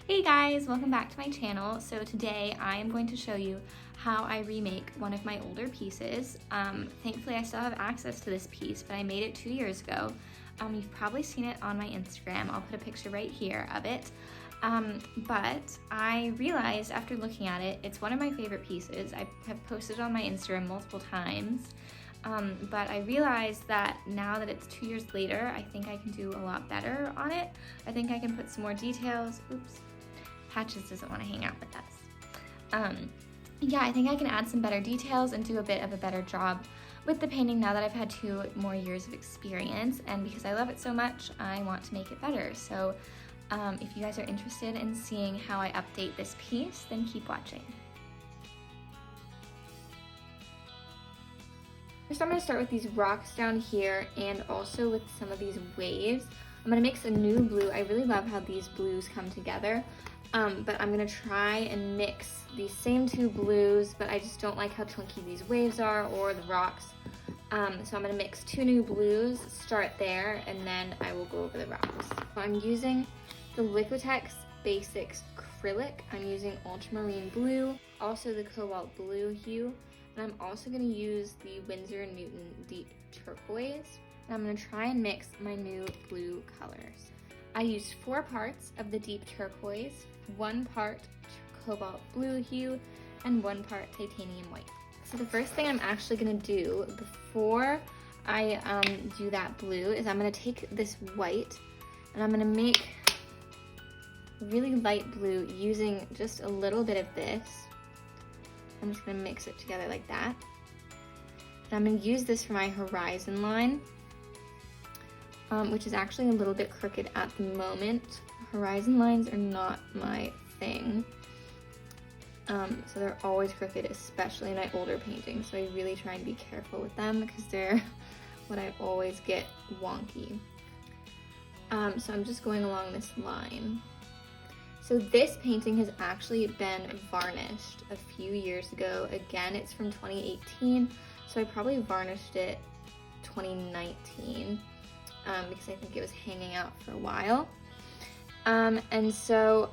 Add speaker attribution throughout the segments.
Speaker 1: Hey guys, welcome back to my channel. So today I am going to show you how I remake one of my older pieces. Thankfully I still have access to this piece, but I made it 2 years ago. You've probably seen it on my Instagram. I'll put a picture right here of it. But I realized after looking at it, it's one of my favorite pieces. I have posted it on my Instagram multiple times. But I realized that now that it's 2 years later, I think I can do a lot better on it. I think I can put some more details. Oops, Patches doesn't want to hang out with us. Yeah, I think I can add some better details and do a bit of a better job with the painting now that I've had 2 more years of experience. And because I love it so much, I want to make it better. So if you guys are interested in seeing how I update this piece, then keep watching. First, I'm going to start with these rocks down here and also with some of these waves. I'm going to mix a new blue. I really love how these blues come together, but I'm going to try and mix these same 2 blues, but I just don't like how chunky these waves are or the rocks. So I'm going to mix 2 new blues, start there, and then I will go over the rocks. So I'm using the Liquitex Basics Acrylic. I'm using ultramarine blue, also the cobalt blue hue. And I'm also going to use the Winsor Deep Turquoise. And I'm going to try and mix my new blue colors. I used 4 parts of the deep turquoise, 1 part cobalt blue hue, and 1 part titanium white. So the first thing I'm actually going to do before I do that blue is I'm going to take this white and I'm going to make really light blue using just a little bit of this. I'm just going to mix it together like that. And I'm going to use this for my horizon line, which is actually a little bit crooked at the moment. Horizon lines are not my thing. So they're always crooked, especially in my older paintings. So I really try and be careful with them because they're what I always get wonky. So I'm just going along this line. So this painting has actually been varnished a few years ago. Again, it's from 2018, so I probably varnished it 2019 because I think it was hanging out for a while. And so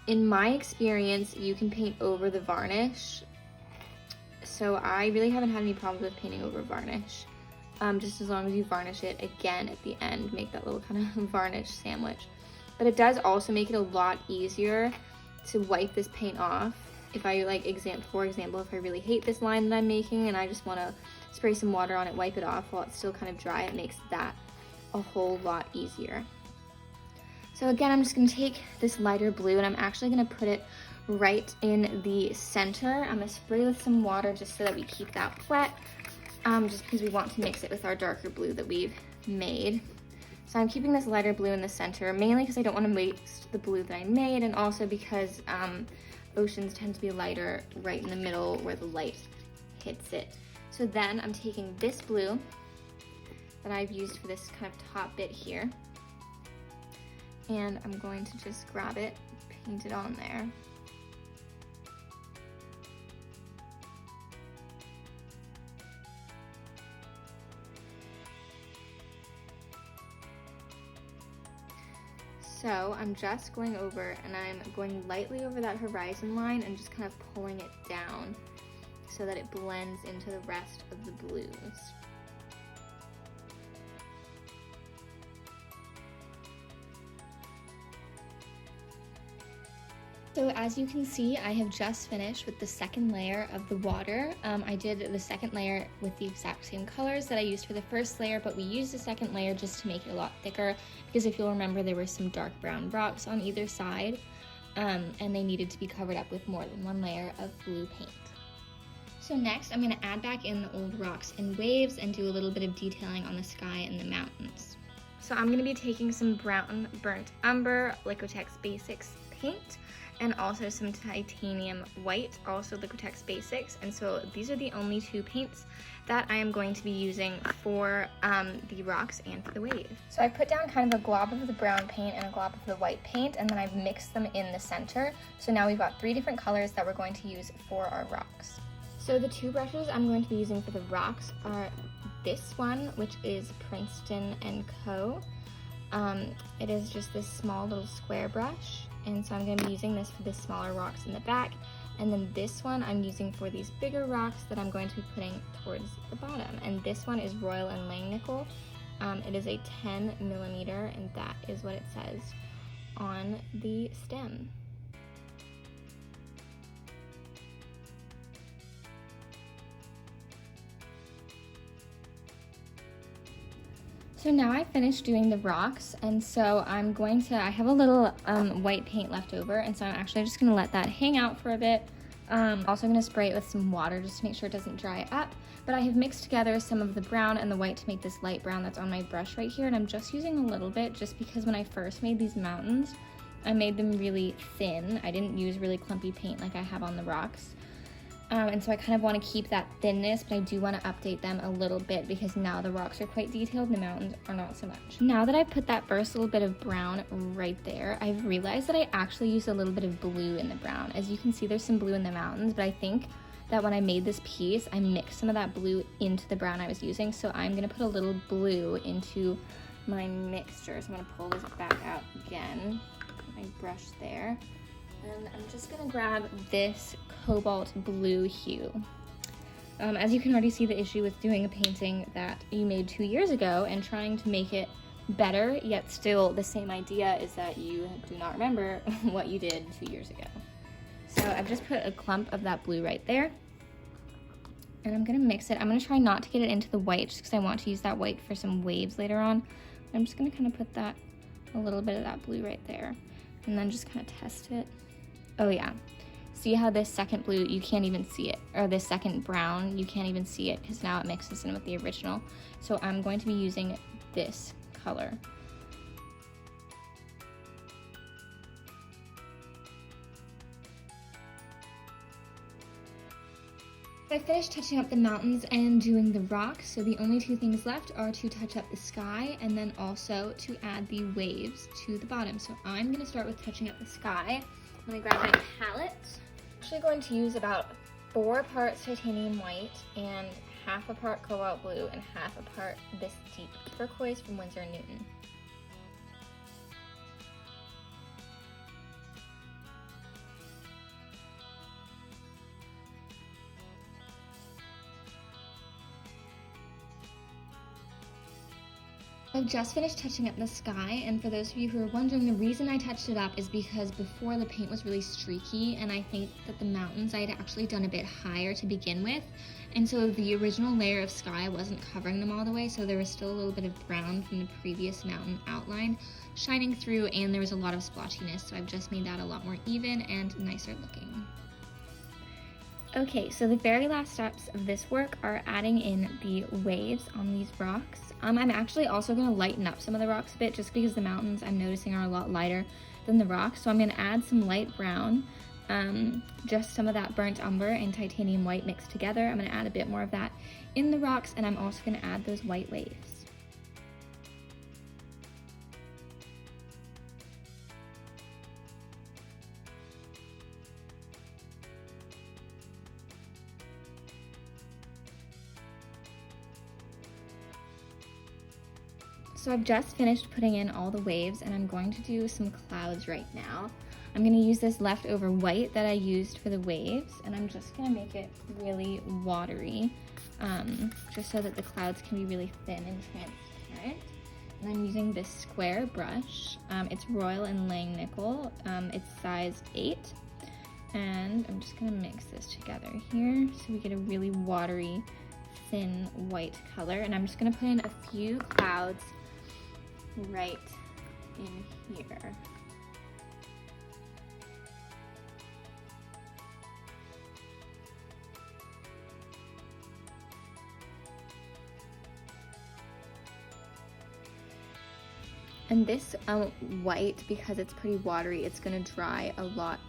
Speaker 1: in my experience, you can paint over the varnish. So I really haven't had any problems with painting over varnish. Just as long as you varnish it again at the end, make that little kind of varnish sandwich. But it does also make it a lot easier to wipe this paint off. If I for example, if I really hate this line that I'm making and I just want to spray some water on it, wipe it off while it's still kind of dry, it makes that a whole lot easier. So again, I'm just going to take this lighter blue and I'm actually going to put it right in the center. I'm going to spray with some water just so that we keep that wet, just because we want to mix it with our darker blue that we've made. So I'm keeping this lighter blue in the center, mainly because I don't want to waste the blue that I made, and also because oceans tend to be lighter right in the middle where the light hits it. So then I'm taking this blue that I've used for this kind of top bit here, and I'm going to just grab it, paint it on there. So I'm just going over and I'm going lightly over that horizon line and just kind of pulling it down so that it blends into the rest of the blues. So as you can see, I have just finished with the second layer of the water. I did the second layer with the exact same colors that I used for the first layer, but we used the second layer just to make it a lot thicker because if you'll remember, there were some dark brown rocks on either side, and they needed to be covered up with more than 1 layer of blue paint. So next, I'm going to add back in the old rocks and waves and do a little bit of detailing on the sky and the mountains. So I'm going to be taking some brown burnt umber Liquitex Basics paint, and also some titanium white, also Liquitex Basics. And so these are the only 2 paints that I am going to be using for the rocks and for the wave. So I put down kind of a glob of the brown paint and a glob of the white paint, and then I've mixed them in the center. So now we've got 3 different colors that we're going to use for our rocks. So the 2 brushes I'm going to be using for the rocks are this one, which is Princeton & Co. It is just this small little square brush, and so I'm going to be using this for the smaller rocks in the back, and then this one I'm using for these bigger rocks that I'm going to be putting towards the bottom. And this one is Royal and Langnickel. It is a 10 millimeter, and that is what it says on the stem. So now I finished doing the rocks, and so I have a little white paint left over, and so I'm actually just gonna let that hang out for a bit. Also gonna spray it with some water just to make sure it doesn't dry up. But I have mixed together some of the brown and the white to make this light brown that's on my brush right here, and I'm just using a little bit just because when I first made these mountains, I made them really thin. I didn't use really clumpy paint like I have on the rocks. And so I kind of want to keep that thinness, but I do want to update them a little bit because now the rocks are quite detailed and the mountains are not so much. Now that I've put that first little bit of brown right there, I've realized that I actually used a little bit of blue in the brown. As you can see, there's some blue in the mountains, but I think that when I made this piece, I mixed some of that blue into the brown I was using. So I'm going to put a little blue into my mixture. So I'm going to pull this back out again, put my brush there. And I'm just gonna grab this cobalt blue hue. As you can already see, the issue with doing a painting that you made 2 years ago and trying to make it better, yet still the same idea, is that you do not remember what you did 2 years ago. So I've just put a clump of that blue right there. And I'm gonna mix it. I'm gonna try not to get it into the white just because I want to use that white for some waves later on. I'm just gonna kind of put that, a little bit of that blue right there. And then just kind of test it. Oh yeah, see how this second blue, you can't even see it, or this second brown, you can't even see it because now it mixes in with the original. So I'm going to be using this color. I finished touching up the mountains and doing the rocks, so the only two things left are to touch up the sky and then also to add the waves to the bottom. So I'm going to start with touching up the sky. I'm going to grab my palette. I'm actually going to use about 4 parts titanium white and half a part cobalt blue and half a part this deep turquoise from Winsor & Newton. I've just finished touching up the sky, and for those of you who are wondering, the reason I touched it up is because before the paint was really streaky, and I think that the mountains I had actually done a bit higher to begin with, and so the original layer of sky wasn't covering them all the way, so there was still a little bit of brown from the previous mountain outline shining through, and there was a lot of splotchiness, so I've just made that a lot more even and nicer looking. Okay, so the very last steps of this work are adding in the waves on these rocks. I'm actually also going to lighten up some of the rocks a bit just because the mountains I'm noticing are a lot lighter than the rocks. So I'm going to add some light brown, just some of that burnt umber and titanium white mixed together. I'm going to add a bit more of that in the rocks, and I'm also going to add those white waves. So I've just finished putting in all the waves, and I'm going to do some clouds right now. I'm going to use this leftover white that I used for the waves, and I'm just going to make it really watery, just so that the clouds can be really thin and transparent. And I'm using this square brush. It's Royal and Langnickel. It's size 8. And I'm just going to mix this together here so we get a really watery, thin white color. And I'm just going to put in a few clouds right in here. And this white, because it's pretty watery, it's going to dry a lot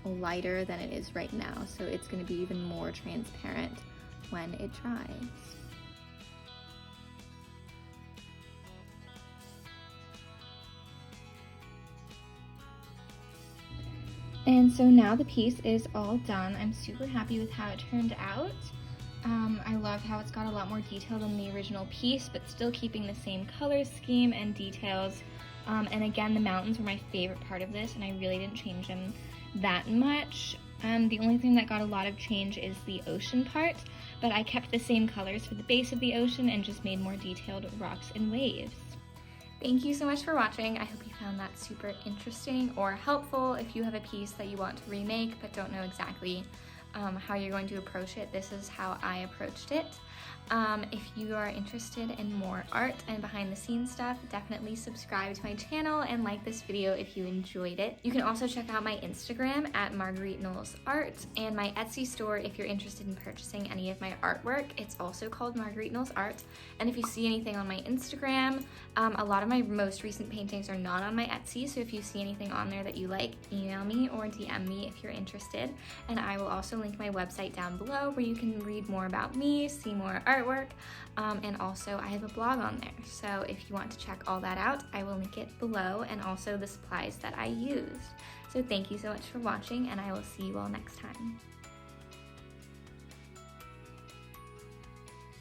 Speaker 1: lighter than it is right now, so it's going to be even more transparent when it dries. And so now the piece is all done. I'm super happy with how it turned out. I love how it's got a lot more detail than the original piece, but still keeping the same color scheme and details And again, the mountains were my favorite part of this, and I really didn't change them that much. The only thing that got a lot of change is the ocean part, but I kept the same colors for the base of the ocean and just made more detailed rocks and waves. Thank you so much for watching. I hope you found that super interesting or helpful. If you have a piece that you want to remake but don't know exactly how you're going to approach it, this is how I approached it. If you are interested in more art and behind the scenes stuff, definitely subscribe to my channel and like this video if you enjoyed it. You can also check out my Instagram at Marguerite Knowles Art and my Etsy store if you're interested in purchasing any of my artwork. It's also called Marguerite Knowles Art. And if you see anything on my Instagram, a lot of my most recent paintings are not on my Etsy, so if you see anything on there that you like, email me or DM me if you're interested. And I will also link my website down below where you can read more about me, see more artwork, and also I have a blog on there. So if you want to check all that out, I will link it below, and also the supplies that I used. So thank you so much for watching, and I will see you all next time.